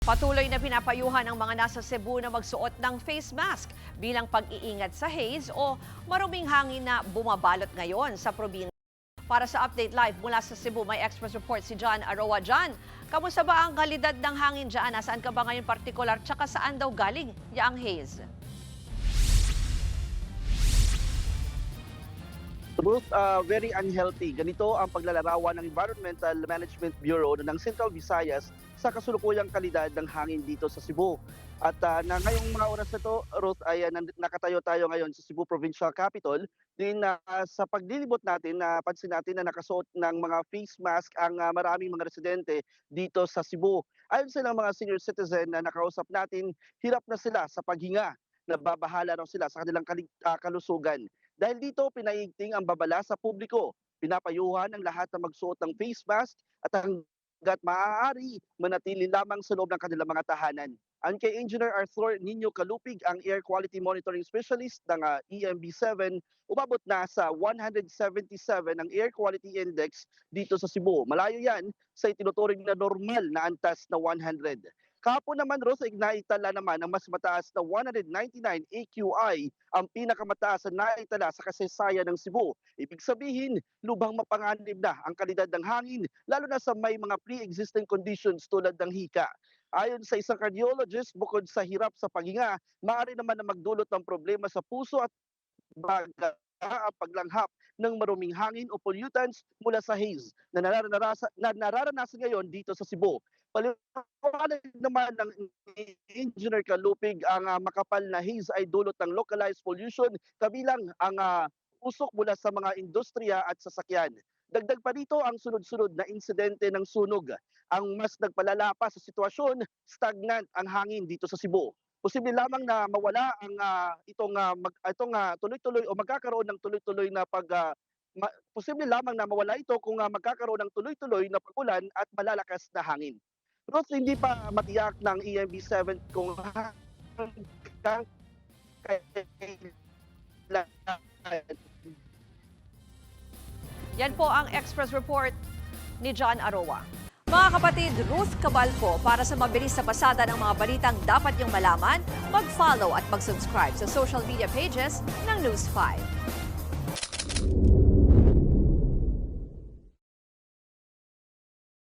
Patuloy na pinapayuhan ang mga nasa Cebu na magsuot ng face mask bilang pag-iingat sa haze o maruming hangin na bumabalot ngayon sa probinsya. Para sa Update Live mula sa Cebu, may Express Report si John Aroa. John, kamusta ba ang kalidad ng hangin dyan? Nasaan ka ba ngayon partikular? Tsaka saan daw galing yaang haze? Ruth, very unhealthy. Ganito ang paglalarawan ng Environmental Management Bureau ng Central Visayas sa kasulukuyang kalidad ng hangin dito sa Cebu. At na ngayong mga oras na ito, Ruth, ay nakatayo tayo ngayon sa Cebu Provincial Capital. Din sa paglilibot natin, pansin natin na nakasuot ng mga face mask ang maraming mga residente dito sa Cebu. Ayon sa mga senior citizen na nakausap natin, hirap na sila sa paghinga. Nababahala raw sila sa kanilang kalusugan. Dahil dito, pinaigting ang babala sa publiko. Pinapayuhan ang lahat na magsuot ng face mask at hanggat maaari, manatili lamang sa loob ng kanilang mga tahanan. Ang kay Engineer Arthur Nino Kalupig, ang Air Quality Monitoring Specialist ng EMB7, umabot na sa 177 ang Air Quality Index dito sa Cebu. Malayo yan sa itinuturing na normal na antas na 100. Kahapon naman, Rose, naitala naman ang mas mataas na 199 AQI, ang pinakamataas na naitala sa kasaysayan ng Cebu. Ibig sabihin, lubhang mapanganib na ang kalidad ng hangin, lalo na sa may mga pre-existing conditions tulad ng hika. Ayon sa isang cardiologist, bukod sa hirap sa paghinga, maaari naman na magdulot ng problema sa puso at baga ang paglanghap ng maruming hangin o pollutants mula sa haze na nararanasan ngayon dito sa Cebu. Paliwanag naman ng Engineer Kalupig, ang makapal na haze ay dulot ng localized pollution kabilang ang usok mula sa mga industriya at sasakyan. Dagdag pa dito ang sunod-sunod na insidente ng sunog. Ang mas nagpalala pa sa sitwasyon, stagnant ang hangin dito sa Cebu. Posible lamang na mawala ang itong tuloy-tuloy o magkakaroon ng tuloy-tuloy na posible lamang na mawala ito kung magkakaroon ng tuloy-tuloy na pagulan at malalakas na hangin. Ruth, hindi pa matiyak ng EMB7 kung hanggang kailan. Yan po ang Express Report ni John Aroa. Mga kapatid, Ruth Cabalco, para sa mabilis na pasada ng mga balitang dapat niyong malaman, mag-follow at mag-subscribe sa social media pages ng News 5.